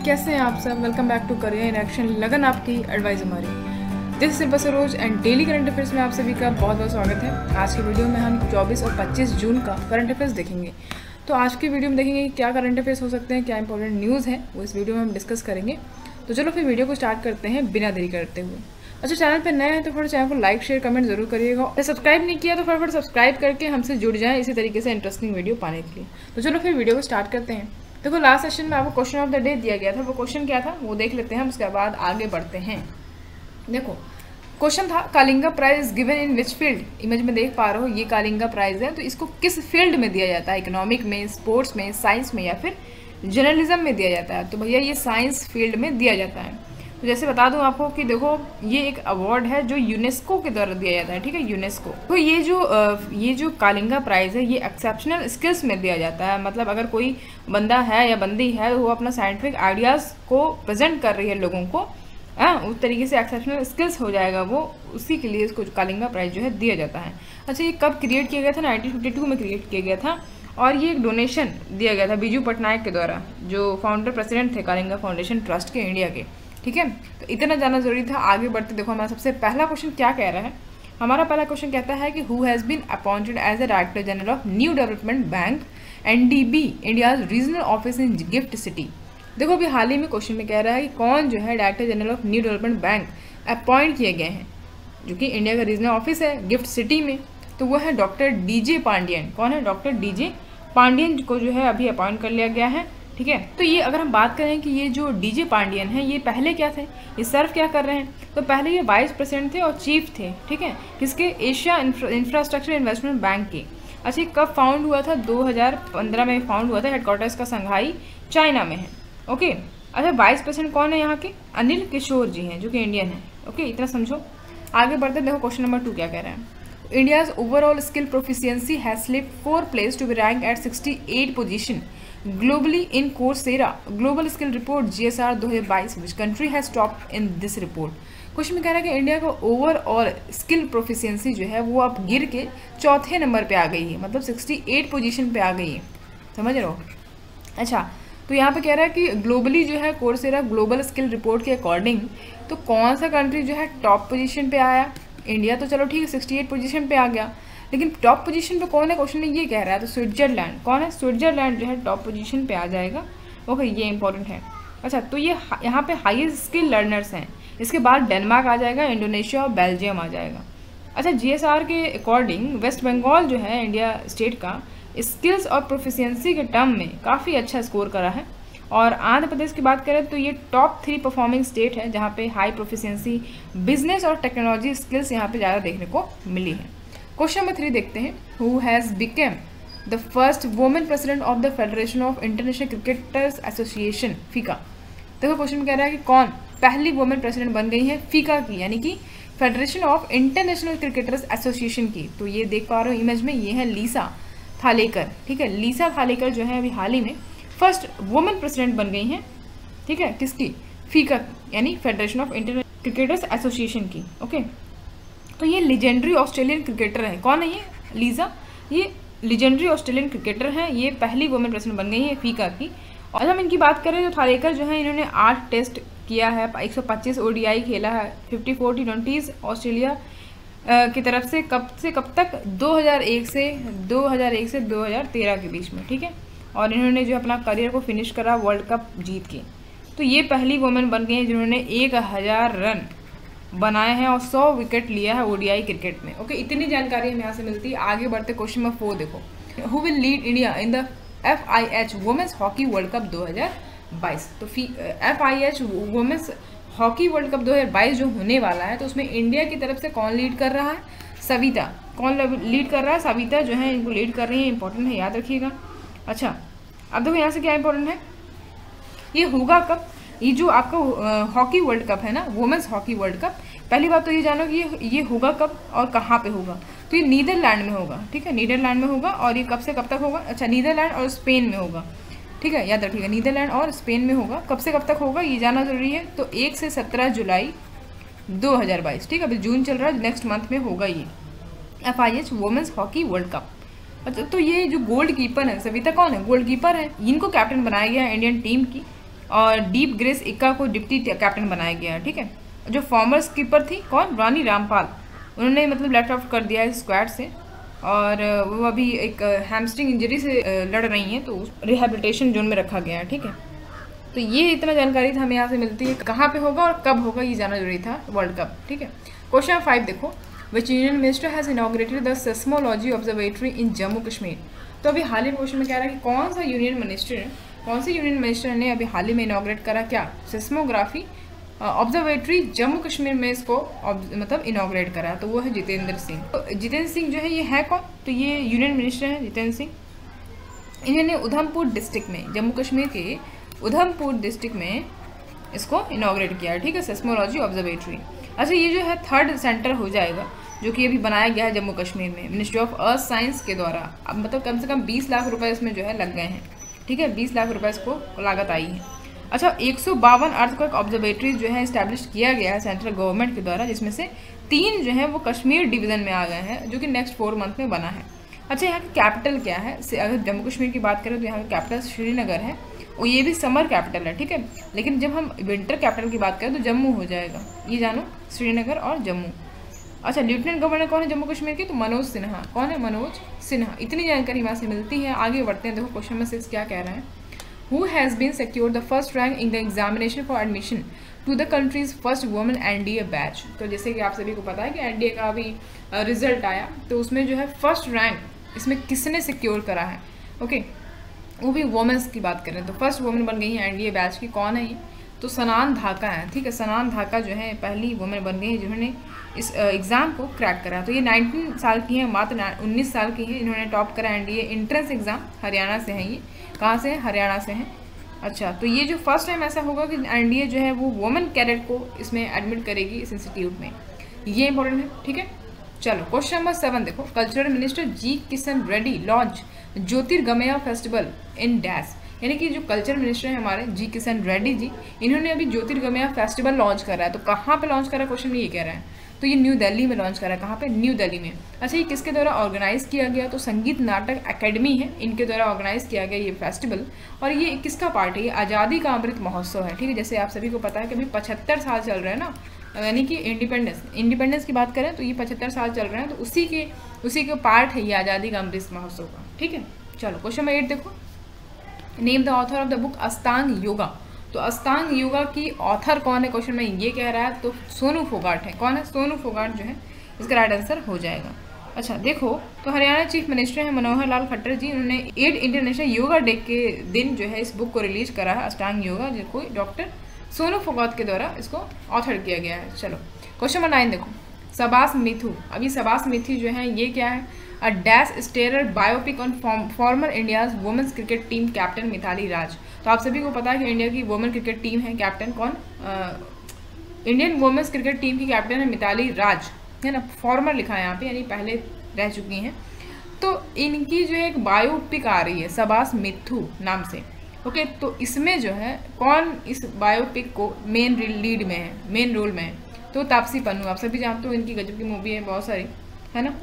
कैसे हैं आप सब। Welcome back to career in action. लगन आपकी, एडवाइस हमारी। दिस सिंपल सरोज एंड डेली करंट अफेयर्स में आप सभी का बहुत बहुत स्वागत है। आज की वीडियो में हम 24 और 25 जून का करंट अफेयर्स देखेंगे। तो आज की वीडियो में देखेंगे कि क्या करंट अफेयर्स हो सकते हैं, क्या इंपॉर्टेंट न्यूज़ है, वो इस वीडियो में हम डिस्कस करेंगे। तो चलो फिर वीडियो को स्टार्ट करते हैं बिना देरी करते हुए। अच्छा, चैनल पर नए हैं तो थोड़ा चैनल को लाइक शेयर कमेंट जरूर करिएगा। अगर सब्सक्राइब नहीं किया तो फटाफट सब्सक्राइब करके हमसे जुड़ जाएं इसी तरीके से इंटरेस्टिंग वीडियो पाने के लिए। तो चलो फिर वीडियो को स्टार्ट करते हैं। देखो, लास्ट सेशन में आपको क्वेश्चन ऑफ द डे दिया गया था। वो क्वेश्चन क्या था वो देख लेते हैं हम, उसके बाद आगे बढ़ते हैं। देखो, क्वेश्चन था Kalinga prize given in which field. Image में देख पा रहे हो, ये कालिंगा प्राइज है, तो इसको किस फील्ड में दिया जाता है? इकोनॉमिक में, स्पोर्ट्स में, साइंस में या फिर जर्नलिज्म में दिया जाता है? तो भैया ये साइंस फील्ड में दिया जाता है। तो जैसे बता दूं आपको कि देखो, ये एक अवार्ड है जो यूनेस्को के द्वारा दिया जाता है। ठीक है, यूनेस्को। तो ये जो कालिंगा प्राइज है ये एक्सेप्शनल स्किल्स में दिया जाता है। मतलब अगर कोई बंदा है या बंदी है वो अपना साइंटिफिक आइडियाज़ को प्रेजेंट कर रही है लोगों को, उस तरीके से एक्सेप्शनल स्किल्स हो जाएगा वो, उसी के लिए इसको कालिंगा प्राइज जो है दिया जाता है। अच्छा, ये कब क्रिएट किया गया था? 1952 में क्रिएट किया गया था और ये एक डोनेशन दिया गया था बीजू पटनायक के द्वारा, जो फाउंडर प्रेसिडेंट थे कालिंगा फाउंडेशन ट्रस्ट के इंडिया के। ठीक है, तो इतना जानना जरूरी था। आगे बढ़ते देखो, हमारा सबसे पहला क्वेश्चन क्या कह रहा है। हमारा पहला क्वेश्चन कहता है कि who has been appointed as the director general of New Development Bank NDB India's regional office in GIFT City. देखो, अभी हाल ही में क्वेश्चन में कह रहा है कि कौन जो है director general of New Development Bank appoint किए गए हैं, जो कि इंडिया का रीजनल ऑफिस है गिफ्ट सिटी में। तो वो है डॉक्टर DJ पांडियन। कौन है? डॉक्टर DJ पांडियन को जो है अभी अपॉइंट कर लिया गया है। ठीक है, तो ये अगर हम बात करें कि ये जो DJ पांडियन है ये पहले क्या थे, ये सर्व क्या कर रहे हैं? तो पहले ये वाइस प्रेसिडेंट थे और चीफ थे। ठीक है, किसके? एशिया इंफ्रास्ट्रक्चर इन्वेस्टमेंट बैंक के। अच्छा, कब फाउंड हुआ था? 2015 में फाउंड हुआ था। हेडक्वार्टर्स का संघाई चाइना में है। ओके, अच्छा, वाइस प्रेसिडेंट कौन है यहाँ के? अनिल किशोर जी हैं, जो कि इंडियन है। ओके, इतना समझो। आगे बढ़ते देखो, क्वेश्चन नंबर 2 क्या कह रहे हैं। India's overall skill proficiency has slipped 4 place to be rank at 68 position globally in Coursera global skill report GSR 2022 which country has topped in this report। Question में कह रहा है कि इंडिया का ओवरऑल स्किल प्रोफिशिएंसी जो है वो अब गिर के 4थे नंबर पे आ गई है, मतलब 68 पोजीशन पे आ गई है। समझ रहे हो? अच्छा, तो यहाँ पे कह रहा है कि ग्लोबली जो है कोर्सेरा ग्लोबल स्किल रिपोर्ट के अकॉर्डिंग तो कौन सा कंट्री जो है टॉप पोजीशन पे आया? इंडिया तो चलो ठीक है 68 पोजीशन पे आ गया, लेकिन टॉप पोजीशन पे कौन है? क्वेश्चन में ये कह रहा है तो स्विट्जरलैंड। कौन है? स्विट्जरलैंड जो है टॉप पोजीशन पे आ जाएगा। ओके, ये इंपॉर्टेंट है। अच्छा, तो ये यहाँ पे हाईएस्ट स्किल लर्नर्स हैं। इसके बाद डेनमार्क आ जाएगा, इंडोनेशिया और बेल्जियम आ जाएगा। अच्छा, GSR के अकॉर्डिंग वेस्ट बंगाल जो है इंडिया स्टेट का स्किल्स और प्रोफिशिएंसी के टर्म में काफ़ी अच्छा स्कोर करा है। और आंध्र प्रदेश की बात करें तो ये टॉप 3 परफॉर्मिंग स्टेट है, जहाँ पे हाई प्रोफिशिएंसी बिजनेस और टेक्नोलॉजी स्किल्स यहाँ पे ज़्यादा देखने को मिली है। क्वेश्चन नंबर 3 देखते हैं। Who has became the first women president of the federation of international cricketers association फीका। देखो, क्वेश्चन में कह रहा है कि कौन पहली वुमेन प्रेसिडेंट बन गई है फीका की, यानी कि federation of international cricketers association की। तो ये देख पा रहे हो इमेज में, ये है लीसा थालेकर। ठीक है, लीसा थालेकर जो है अभी हाल ही में फर्स्ट वुमेन प्रेसिडेंट बन गई हैं। ठीक है, किसकी? फीका, यानी federation of international cricketers association की। ओके, तो ये लीजेंडरी ऑस्ट्रेलियन क्रिकेटर हैं। कौन है ये? लीजा। ये लीजेंडरी ऑस्ट्रेलियन क्रिकेटर हैं, ये पहली वुमेन प्रेसिडेंट बन गई है फीका की। और जब हम इनकी बात करें तो थालेकर जो है इन्होंने 8 टेस्ट किया है, 125 ODI खेला है, 54 T20 ऑस्ट्रेलिया की तरफ से कब तक? 2001 से 2013 के बीच में। ठीक है, और इन्होंने जो अपना करियर को फिनिश करा वर्ल्ड कप जीत के। तो ये पहली वुमेन बन गई हैं जिन्होंने 1000 रन बनाए हैं और 100 विकेट लिया है ODI क्रिकेट में। ओके, इतनी जानकारी हमें यहाँ से मिलती है। आगे बढ़ते क्वेश्चन नंबर 4 देखो। Who will lead India in the FIH Women's Hockey World Cup 2022। तो FIH Women's Hockey World Cup 2022 जो होने वाला है, तो उसमें इंडिया की तरफ से कौन लीड कर रहा है? सविता। कौन लीड कर रहा है? सविता जो है इनको लीड कर रही है। इंपॉर्टेंट है, याद रखिएगा। अच्छा, अब देखो यहाँ से क्या इंपॉर्टेंट है, ये होगा कब? ये जो आपका हॉकी वर्ल्ड कप है ना, वुमेन्स हॉकी वर्ल्ड कप, पहली बात तो ये जानो कि ये होगा कब और कहाँ पे होगा। तो ये नीदरलैंड में होगा। ठीक है, नीदरलैंड में होगा। और ये कब से कब तक होगा? अच्छा, नीदरलैंड और स्पेन में होगा। ठीक है, याद रखिएगा, नीदरलैंड और स्पेन में होगा। कब से कब तक होगा ये जानना जरूरी है। तो 1 से 17 जुलाई 2022। ठीक है, अभी जून चल रहा है, नेक्स्ट मंथ में होगा ये FIH Women's Hockey World Cup. अच्छा, तो ये जो गोल्ड कीपर है सविता, कौन है? गोल्ड कीपर है, इनको कैप्टन बनाया गया है इंडियन टीम की। और डीप ग्रेस इक्का को डिप्टी कैप्टन बनाया गया है। ठीक है, जो फॉर्मर स्कीपर थी कौन, रानी रामपाल, उन्होंने मतलब लेट ऑफ कर दिया है स्क्वाड से, और वो अभी एक हैमस्ट्रिंग इंजरी से लड़ रही हैं, तो रिहेबिलिटेशन जोन में रखा गया है। ठीक है, तो ये इतना जानकारी हमें यहाँ से मिलती है। कहाँ पे होगा और कब होगा ये जानना जरूरी था, वर्ल्ड कप। ठीक है, क्वेश्चन 5 देखो, विच union minister has inaugurated the seismology observatory इन जम्मू कश्मीर। तो अभी हाल ही में क्वेश्चन में कह रहा है कि कौन सा यूनियन मिनिस्टर, कौन से यूनियन मिनिस्टर ने अभी हाल ही में इनॉग्रेट करा क्या, सेस्मोग्राफी ऑब्जर्वेटरी जम्मू कश्मीर में इसको मतलब इनॉग्रेट करा, तो वो है जितेंद्र सिंह। तो जितेंद्र सिंह जो है ये है कौन, तो ये यूनियन मिनिस्टर है जितेंद्र सिंह। इन्होंने उधमपुर डिस्ट्रिक्ट में, जम्मू कश्मीर के उधमपुर डिस्ट्रिक्ट में इसको इनॉग्रेट किया है। ठीक है, सेस्मोलॉजी ऑब्जर्वेटरी। अच्छा, ये जो है 3rd सेंटर हो जाएगा जो कि अभी बनाया गया है जम्मू कश्मीर में मिनिस्ट्री ऑफ अर्थ साइंस के द्वारा। अब मतलब कम से कम 20 लाख रुपए इसमें जो है लग गए हैं। ठीक है, 20 लाख रुपए इसको लागत आई है। अच्छा, 152 अर्थक्वेक ऑब्जर्वेटरीज जो है इस्टेब्लिश किया गया है सेंट्रल गवर्नमेंट के द्वारा, जिसमें से 3 जो है वो कश्मीर डिवीज़न में आ गए हैं, जो कि नेक्स्ट 4 मंथ में बना है। अच्छा, यहाँ की कैपिटल क्या है, अगर जम्मू कश्मीर की बात करें तो यहाँ का कैपिटल श्रीनगर है, और ये भी समर कैपिटल है। ठीक है, लेकिन जब हम विंटर कैपिटल की बात करें तो जम्मू हो जाएगा, ये जानो, श्रीनगर और जम्मू। अच्छा, लेफ्टिनेंट गवर्नर कौन है जम्मू कश्मीर के, तो मनोज सिन्हा। कौन है, मनोज सिन्हा। इतनी जानकारी वहाँ से मिलती है। आगे बढ़ते हैं, देखो क्वेश्चन में 6 क्या कह रहा है। Who has been secured the first rank in the examination for admission to the country's first women NDA batch। तो जैसे कि आप सभी को पता है कि NDA का अभी रिजल्ट आया, तो उसमें जो है फर्स्ट रैंक इसमें किसने सिक्योर करा है। ओके, वो भी वुमेन्स की बात करें तो फर्स्ट वुमेन बन गई है NDA बैच की। कौन है ये, तो सनान धाका है। ठीक है, सनान धाका जो है पहली वुमेन बन गई है जिन्होंने इस एग्ज़ाम को क्रैक करा। तो ये 19 साल की हैं, मात्र 19 साल की हैं। इन्होंने टॉप करा NDA इंट्रेंस एग्ज़ाम, हरियाणा से हैं ये। कहाँ से हैं, हरियाणा से हैं। अच्छा, तो ये जो फर्स्ट टाइम ऐसा होगा कि NDA जो है वो वुमेन कैडेट को इसमें एडमिट करेगी इस इंस्टीट्यूट में, ये इंपॉर्टेंट है। ठीक है, चलो क्वेश्चन नंबर 7 देखो, cultural minister ji Kishan Reddy launch Jyotirgamaya festival in dash. यानी कि जो कल्चर मिनिस्टर है हमारे जी किशन रेड्डी जी, इन्होंने अभी ज्योतिर्गमया फेस्टिवल लॉन्च करा है। तो कहाँ पे लॉन्च करा, क्वेश्चन में ये कह रहा है, तो ये न्यू दिल्ली में लॉन्च करा है। कहाँ पे, न्यू दिल्ली में। अच्छा, ये किसके द्वारा ऑर्गेनाइज किया गया, तो संगीत नाटक एकेडमी है, इनके द्वारा ऑर्गेनाइज किया गया ये फेस्टिवल। और ये किसका पार्ट है, ये आज़ादी का अमृत महोत्सव है। ठीक है, जैसे आप सभी को पता है कि अभी 75 साल चल रहे हैं ना, यानी कि इंडिपेंडेंस की बात करें तो ये 75 साल चल रहे हैं, तो उसी के पार्ट है ये आज़ादी का अमृत महोत्सव का। ठीक है, चलो क्वेश्चन नंबर 8 देखो, name the author of the book अष्टांग योगा। तो अष्टांग योगा की ऑथर कौन है, क्वेश्चन में ये कह रहा है, तो सोनू फोगाट है। कौन है, सोनू फोगाट जो है इसका राइट आंसर हो जाएगा। अच्छा देखो, तो हरियाणा चीफ मिनिस्टर हैं मनोहर लाल खट्टर जी, उन्होंने 8 इंटरनेशनल योगा डे के दिन जो है इस बुक को रिलीज करा है, अष्टांग योगा, जिसको डॉक्टर सोनू फोगाट के द्वारा इसको ऑथर किया गया है। चलो क्वेश्चन नंबर 9 देखो, सबास मिथु। अभी सबास मिथु जो है ये क्या है, a dash starrer biopic on former India's women's cricket team captain Mithali Raj. तो आप सभी को पता है कि इंडिया की वुमेन क्रिकेट टीम है, कैप्टन कौन, इंडियन वुमेन्स क्रिकेट टीम की कैप्टन है मिताली राज, है ना, फॉर्मर लिखा है यहाँ पे, यानी पहले रह चुकी हैं। तो इनकी जो है एक बायोपिक आ रही है सबास मिथु नाम से। ओके, तो इसमें जो है कौन इस बायोपिक को मेन लीड में है, मेन रोल में है, तो तापसी पन्नू। आप सभी जानते हो इनकी गजब की मूवी है बहुत सारी, है ना।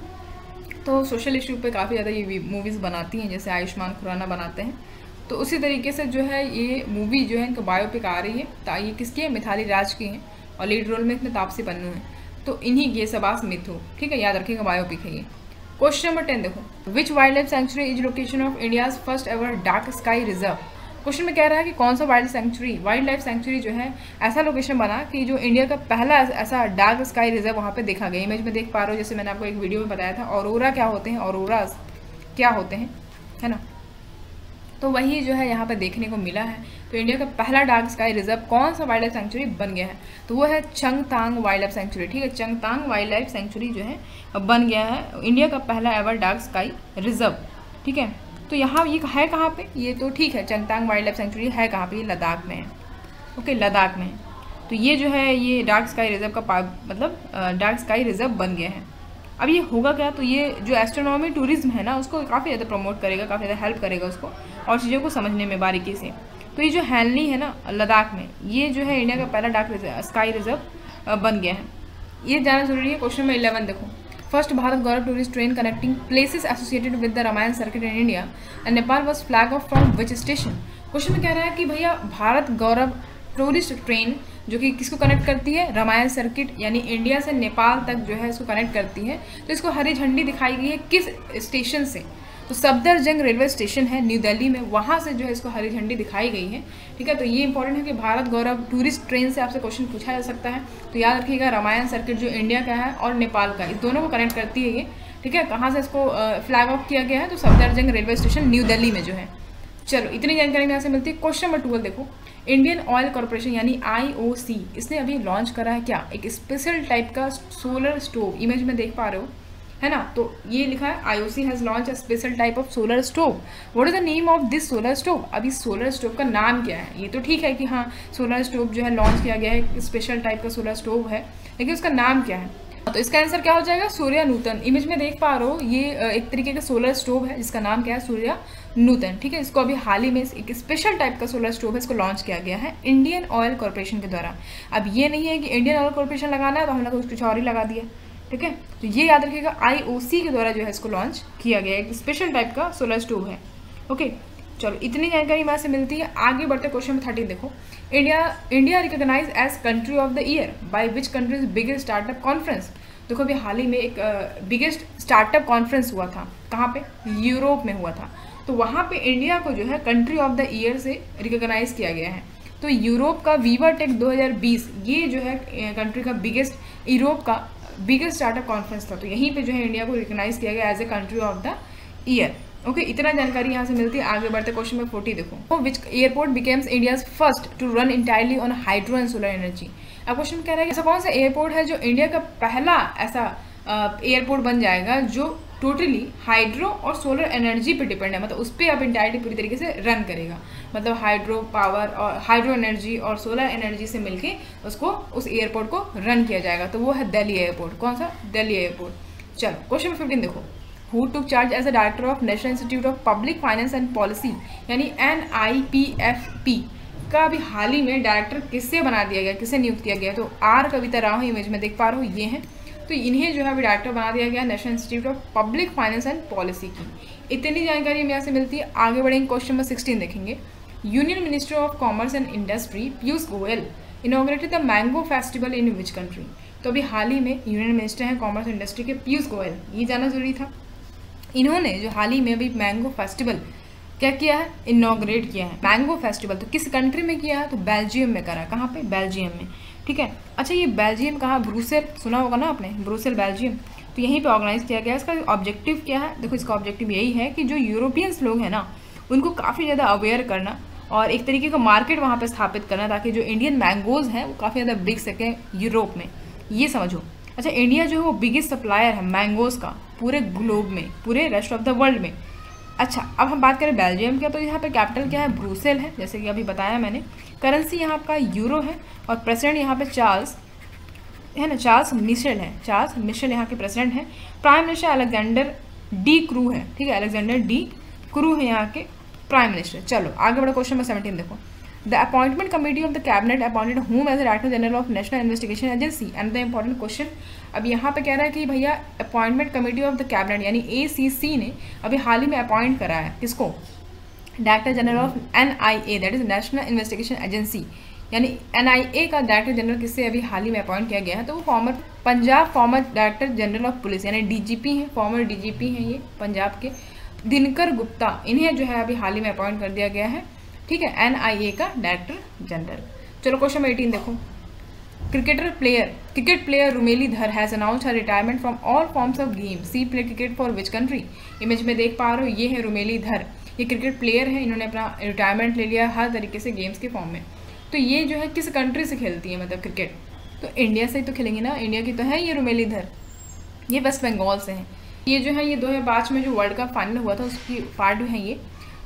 तो सोशल इशू पे काफ़ी ज़्यादा ये मूवीज़ बनाती हैं, जैसे आयुष्मान खुराना बनाते हैं। तो उसी तरीके से जो है ये मूवी जो है इनका बायोपिक आ रही है, ये किसकी है, मिताली राज की है, और लीड रोल में इसमें तापसी पन्नू है। तो इन्हीं की सबास मिथु, ठीक है, याद रखिएगा, बायोपिक है ये। क्वेश्चन नंबर 10 देखो, which wildlife sanctuary is location of India's first ever dark sky reserve. Question में कह रहा है कि कौन सा वाइल्ड लाइफ सेंचुरी जो है ऐसा लोकेशन बना कि जो इंडिया का पहला ऐसा डार्क स्काई रिजर्व वहाँ पे देखा गया। इमेज में देख पा रहे हो, जैसे मैंने आपको एक वीडियो में बताया था, ऑरोरा क्या होते हैं, ऑरोरास क्या होते हैं, है ना। तो वही जो है यहाँ पे देखने को मिला है। तो इंडिया का पहला डार्क स्काई रिजर्व कौन सा वाइल्ड लाइफ सेंचुरी बन गया है, तो वो है चंगतांग वाइल्ड लाइफ सेंचुरी। ठीक है, चंगतांग वाइल्ड लाइफ सेंचुरी जो है बन गया है इंडिया का पहला एवर डार्क स्काई रिजर्व। ठीक है, तो यहाँ ये है कहाँ पे, ये तो ठीक है, चंगतांग वाइल्ड लाइफ सेंचुरी है कहाँ पे, ये लद्दाख में है। ओके, लद्दाख में है। तो ये जो है ये डार्क स्काई रिजर्व का मतलब डार्क स्काई रिजर्व बन गया है। अब ये होगा क्या, तो ये जो एस्ट्रोनॉमी टूरिज्म है ना, उसको काफ़ी ज़्यादा प्रमोट करेगा, काफ़ी ज़्यादा हेल्प करेगा उसको और चीज़ों को समझने में बारीकी से। तो ये जो हैनली है ना लद्दाख में, ये जो है इंडिया का पहला डार्क स्काई रिजर्व बन गया है, ये जानना जरूरी है। क्वेश्चन नंबर 11 देखो, first Bharat Gaurav tourist train connecting places associated with the Ramayana circuit in India and Nepal was flag off from which station. Question में कह रहा है कि भैया भारत गौरव टूरिस्ट ट्रेन जो कि किसको कनेक्ट करती है, रामायण सर्किट यानी इंडिया से नेपाल तक जो है इसको कनेक्ट करती है, तो इसको हरी झंडी दिखाई गई है किस स्टेशन से, तो सफदरजंग रेलवे स्टेशन है न्यू दिल्ली में, वहाँ से जो है इसको हरी झंडी दिखाई गई है। ठीक है, तो ये इंपॉर्टेंट है कि भारत गौरव टूरिस्ट ट्रेन से आपसे क्वेश्चन पूछा जा सकता है। तो याद रखिएगा रामायण सर्किट जो इंडिया का है और नेपाल का, इस दोनों को कनेक्ट करती है ये। ठीक है, कहाँ से इसको फ्लैग ऑफ किया गया है, तो Safdarjung railway station new Delhi में जो है। चलो इतनी जानकारी यहाँ से मिलती है। क्वेश्चन नंबर 12 देखो, इंडियन ऑयल कॉर्पोरेशन यानी IOC इसने अभी लॉन्च करा है क्या, एक स्पेशल टाइप का सोलर स्टोव, इमेज में देख पा रहे हो है ना, तो ये लिखा है IOC has launch a special type of solar stove. What is the name of this solar stove. अभी सोलर स्टोव का नाम क्या है, ये तो ठीक है कि हाँ सोलर स्टोव जो है लॉन्च किया गया है, स्पेशल टाइप का सोलर स्टोव है, लेकिन उसका नाम क्या है। तो इसका आंसर क्या हो जाएगा, सूर्या नूतन। इमेज में देख पा रहे हो ये एक तरीके का सोलर स्टोव है जिसका नाम क्या है, सूर्या नूतन। ठीक है, इसको अभी हाल ही में एक स्पेशल टाइप का सोलर स्टोव है, इसको लॉन्च किया गया है इंडियन ऑयल कॉर्पोरेशन के द्वारा। अब ये नहीं है कि इंडियन ऑयल कॉर्पोरेशन लगाना है तो हमने कुछ और ही लगा दिया। ठीक है, तो ये याद रखिएगा IOC के द्वारा जो है इसको लॉन्च किया गया है, एक स्पेशल टाइप का सोलर स्टोव है। ओके, चलो इतनी जानकारी वहाँ से मिलती है। आगे बढ़ते क्वेश्चन में 13 देखो, India recognise as country of the year by which country's biggest startup conference. देखो अभी हाल ही में एक बिगेस्ट स्टार्टअप कॉन्फ्रेंस हुआ था, कहाँ पे, यूरोप में हुआ था, तो वहाँ पे इंडिया को जो है कंट्री ऑफ द ईयर से रिकॉग्नाइज किया गया है। तो यूरोप का वीवा टेक 2020 ये जो है कंट्री का यूरोप का बिगेस्ट स्टार्टअप कॉन्फ्रेंस था, तो यहीं पे जो है इंडिया को रिकॉग्नाइज किया गया as a country of the year. Okay, इतना जानकारी यहाँ से मिलती है। आगे बढ़ते क्वेश्चन में 40 देखो, which airport becomes India's first to run entirely on hydro and solar energy. अब क्वेश्चन कह रहा है ऐसा कौन सा एयरपोर्ट है जो इंडिया का पहला ऐसा एयरपोर्ट बन जाएगा जो टोटली हाइड्रो और सोलर एनर्जी पे डिपेंड है, मतलब उस पर अब इंटायरली पूरी तरीके से रन करेगा, मतलब हाइड्रो पावर और हाइड्रो एनर्जी और सोलर एनर्जी से मिलके उसको उस एयरपोर्ट को रन किया जाएगा, तो वो है दिल्ली एयरपोर्ट। कौन सा, दिल्ली एयरपोर्ट। चलो क्वेश्चन 15 देखो, who took charge as a director of National Institute of Public Finance and Policy यानी NIPFP का अभी हाल ही में डायरेक्टर किससे बना दिया गया, किससे नियुक्त किया गया, तो R कविता राव इमेज में देख पा रहे हो ये हैं, तो इन्हें जो है अभी डायरेक्टर बना दिया गया national Institute of Public Finance and policy की। इतनी जानकारी हमें यहाँ से मिलती है। आगे बढ़ेंगे, क्वेश्चन नंबर 16 देखेंगे, union minister of commerce and industry Piyush Goyal inaugurated the mango festival in which country. तो अभी हाल ही में यूनियन मिनिस्टर हैं कॉमर्स एंड इंडस्ट्री के पीयूष गोयल, ये जाना जरूरी था। इन्होंने जो हाल ही में अभी मैंगो फेस्टिवल क्या किया है, इनॉग्रेट किया है मैंगो फेस्टिवल। तो किस कंट्री में किया है, तो बेल्जियम में करा है। कहाँ पे, बेल्जियम में। ठीक है, अच्छा ये बेल्जियम कहाँ, ब्रुसेल सुना होगा ना आपने, ब्रुसेल बेल्जियम, तो यहीं पे ऑर्गेनाइज किया गया। इसका ऑब्जेक्टिव क्या है, देखो इसका ऑब्जेक्टिव यही है कि जो यूरोपियंस लोग हैं ना उनको काफ़ी ज़्यादा अवेयर करना और एक तरीके का मार्केट वहाँ पे स्थापित करना, ताकि जो इंडियन मैंगोज़ हैं वो काफ़ी ज़्यादा बिक सकें यूरोप में, ये समझो। अच्छा इंडिया जो है वो बिगेस्ट सप्लायर है मैंगोज़ का पूरे ग्लोब में, पूरे रेस्ट ऑफ द वर्ल्ड में। अच्छा अब हम बात करें बेल्जियम का, तो यहाँ पे कैपिटल क्या है, ब्रुसेल है, जैसे कि अभी बताया मैंने। करेंसी यहाँ का यूरो है और प्रेसिडेंट यहाँ पे चार्ल्स है ना, चार्ल्स मिशेल है, चार्ल्स मिशेल यहाँ के प्रेसिडेंट हैं। Prime minister Alexander D crew है, ठीक है, अलेक्जेंडर डी क्रू है यहाँ के प्राइम मिनिस्टर। चलो आगे बढ़ो, क्वेश्चन नंबर 17 देखो, the Appointment Committee of the Cabinet appointed whom as director general of National Investigation Agency. And the important question, अब यहाँ पे कह रहा है कि भैया Appointment Committee of the Cabinet यानी ACC ने अभी हाल ही में अपॉइंट करा है किसको, director general of NIA that is national Investigation agency, यानी NIA का डायरेक्टर जनरल किससे अभी हाल ही में अपॉइंट किया गया है, तो वो farmer director general of police यानी DGP हैं, फॉर्मर DGP हैं ये पंजाब के, दिनकर गुप्ता, इन्हें जो है अभी हाल ही में अपॉइंट कर दिया गया है। ठीक है, NIA का डायरेक्टर जनरल। चलो क्वेश्चन नंबर 18 देखो, cricket player Rumeli Dhar has announced her retirement from all forms of game, she play cricket for which country. Image में देख पा रहे हो ये है रुमेली धर, ये क्रिकेट प्लेयर है, इन्होंने अपना रिटायरमेंट ले लिया हर तरीके से गेम्स के फॉर्म में। तो ये जो है किस कंट्री से खेलती है, मतलब क्रिकेट, तो इंडिया से ही तो खेलेंगे ना, इंडिया की तो है ये रुमेली धर, ये वेस्ट बंगाल से हैं। ये जो है ये 2005 में जो वर्ल्ड कप फाइनल हुआ था उसकी पार्ट है ये।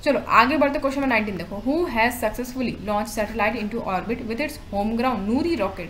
चलो आगे बढ़ते क्वेश्चन नंबर 19 देखो, who has successfully launch satellite into orbit with its home ground Noori rocket.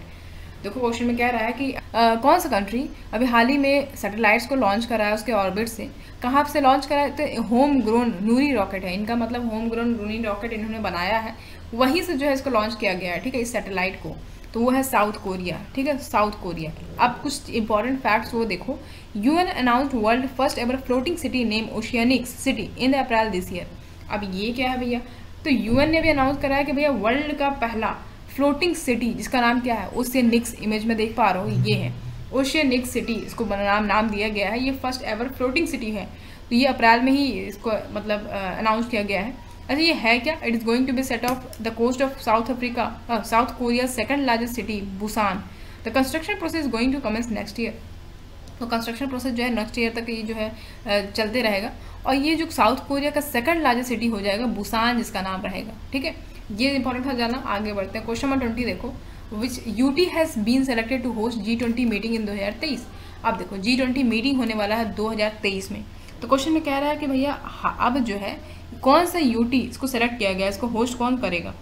देखो क्वेश्चन में कह रहा है कि कौन सा कंट्री अभी हाल ही में सैटेलाइट्स को लॉन्च करा है उसके ऑर्बिट से, कहाँ से लॉन्च करा है, तो होम ग्रोन नूरी रॉकेट है इनका, मतलब होम ग्रोन नूरी रॉकेट इन्होंने बनाया है, वहीं से जो है इसको लॉन्च किया गया है। ठीक है, इस सैटेलाइट को तो वो है साउथ कोरिया, ठीक है, साउथ कोरिया। अब कुछ इंपॉर्टेंट फैक्ट्स वो देखो। UN announced world first ever floating city name Oceanix city in the April this year. अब ये क्या है भैया, तो यूएन ने भी अनाउंस कराया कि भैया वर्ल्ड का पहला फ्लोटिंग सिटी जिसका नाम क्या है, ओशियनिक्स, इमेज में देख पा रहा हूँ ये है ओशियनिक्स सिटी, इसको नाम दिया गया है। ये फर्स्ट एवर फ्लोटिंग सिटी है, तो ये अप्रैल में ही इसको मतलब अनाउंस किया गया है। अच्छा ये है क्या, it is going to be set off the coast of South Korea second largest city Busan. The construction process going to commence next year. तो कंस्ट्रक्शन प्रोसेस जो है नेक्स्ट ईयर तक ये जो है चलते रहेगा, और ये जो साउथ कोरिया का सेकंड लार्जेस्ट सिटी हो जाएगा बुसान जिसका नाम रहेगा, ठीक है। ये इंपॉर्टेंट था जाना। आगे बढ़ते हैं, क्वेश्चन नंबर 20 देखो, which UT has been selected to host G20 meeting in 2023। अब देखो G20 मीटिंग होने वाला है 2023 में, तो क्वेश्चन में कह रहा है कि भैया अब जो है कौन सा यूटी इसको सेलेक्ट किया गया, इसको होस्ट कौन करेगा।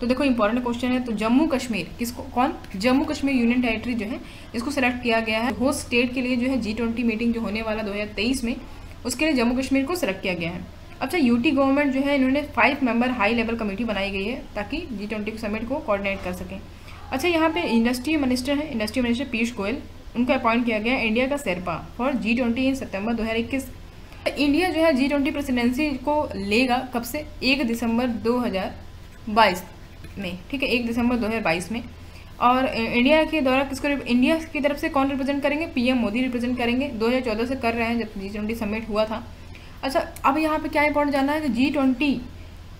तो देखो इंपॉर्टेंट क्वेश्चन है, तो जम्मू कश्मीर किसको, कौन, जम्मू कश्मीर यूनियन टेरिटरी जो है इसको सेलेक्ट किया गया है होस्ट स्टेट के लिए, जो है G20 मीटिंग जो होने वाला 2023 में, उसके लिए जम्मू कश्मीर को सेलेक्ट किया गया है। अच्छा यूटी गवर्नमेंट जो है इन्होंने 5 मेंबर हाई लेवल कमेटी बनाई गई है ताकि G20 समिट को कोऑर्डिनेट कर सकें। अच्छा यहाँ पे इंडस्ट्री मिनिस्टर है, इंडस्ट्री मिनिस्टर पीयूष गोयल, उनको अपॉइंट किया गया है इंडिया का Sherpa for G20 in September 2021। India जो है G20 प्रेसिडेंसी को लेगा कब से, 1 दिसंबर 2022 में, ठीक है, 1 दिसंबर 2022 में। और इंडिया के द्वारा किसको, इंडिया की तरफ से कौन रिप्रेजेंट करेंगे, पीएम मोदी रिप्रेजेंट करेंगे। 2014 से कर रहे हैं जब G20 समिट हुआ था। अच्छा अब यहाँ पे क्या इंपॉर्टेंट जानना है कि G20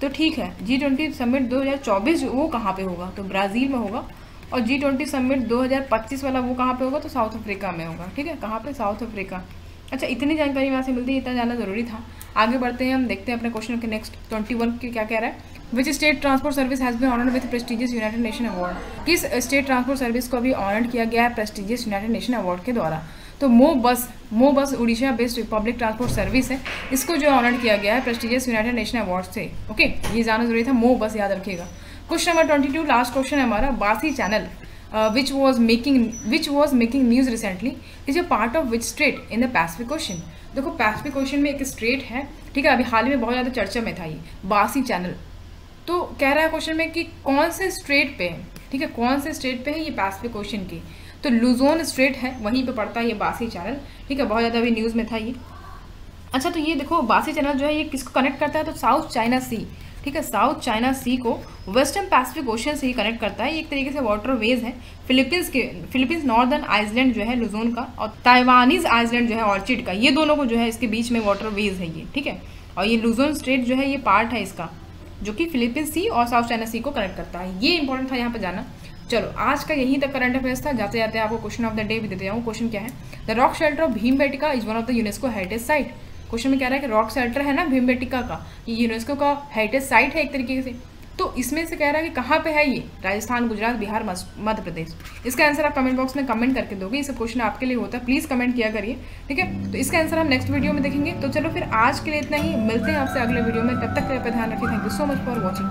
तो ठीक है, G20 समिट 2024 वो कहाँ पे होगा, तो ब्राज़ील में होगा, और G20 समिट 2025 वाला वो कहाँ पे होगा, तो साउथ अफ्रीका में होगा, ठीक है, कहाँ पे, साउथ अफ्रीका। अच्छा इतनी जानकारी वहाँ से मिलती है, इतना जानना ज़रूरी था। आगे बढ़ते हैं, हम देखते हैं अपने क्वेश्चन के नेक्स्ट 21 के क्या कह रहा है। Which state transport service has been honoured with prestigious United Nation award. किस स्टेट ट्रांसपोर्ट सर्विस को अभी ऑनर्ड किया गया है प्रेस्टिजियस यूनाइटेड नेशन अवार्ड के द्वारा, तो मो बस Orissa based public transport service है, इसको जो ऑनर्ड किया गया है प्रेस्टिजियस यूनाइटेड नेशन अवार्ड से। ओके ये जानना जरूरी था, मो बस याद रखिएगा। क्वेश्चन नंबर 22 लास्ट क्वेश्चन है हमारा, बासी channel which was making news recently is a part of which state in the Pacific Ocean। देखो पैसिफिक ओशन में एक स्टेट है, ठीक है, अभी हाल ही में बहुत ज़्यादा चर्चा में था ये बासी चैनल। तो कह रहा है क्वेश्चन में कि कौन से स्टेट पे है, ठीक है, कौन से स्टेट पे है ये पैसिफिक ओशन की, तो लुजोन स्टेट है, वहीं पे पड़ता है ये बासी चैनल, ठीक है, बहुत ज़्यादा अभी न्यूज़ में था ये। अच्छा तो ये देखो बासी चैनल जो है ये किसको कनेक्ट करता है, तो साउथ चाइना सी, ठीक है, साउथ चाइना सी को वेस्टर्न पैसिफिक ओशन से ही कनेक्ट करता है। एक तरीके से वाटर वेज है फिलीपींस नॉर्दर्न आइसलैंड जो है लुजोन का, और ताइवानीज आइसलैंड जो है ऑर्चिड का, ये दोनों को जो है इसके बीच में वाटर वेज है ये, ठीक है। और ये लुजोन स्टेट जो है ये पार्ट है इसका, जो कि फिलीपींस सी और साउथ चाइना सी को कनेक्ट करता है। ये इंपॉर्टेंट था यहाँ पर जाना। चलो आज का यहीं तक करंट अफेयर्स था। जाते जाते आपको क्वेश्चन ऑफ द डे भी देते जाऊँ। क्वेश्चन क्या है, the rock shelter of Bhimbetka is one of the UNESCO heritage site. Question में कह रहा है कि रॉक शेल्टर है ना भीमबेटका का, ये यूनेस्को का हेरिटेज साइट है एक तरीके से। तो इसमें से कह रहा है कि कहाँ पे है ये, राजस्थान, गुजरात, बिहार, मध्य प्रदेश। इसका आंसर आप कमेंट बॉक्स में कमेंट करके दोगे, ये सब क्वेश्चन आपके लिए होता है, प्लीज़ कमेंट किया करिए, ठीक है। तो इसका आंसर हम नेक्स्ट वीडियो में देखेंगे। तो चलो फिर आज के लिए इतना ही, मिलते हैं आपसे अगले वीडियो में, तब तक के लिए ध्यान रखिए। Thank you so much for watching.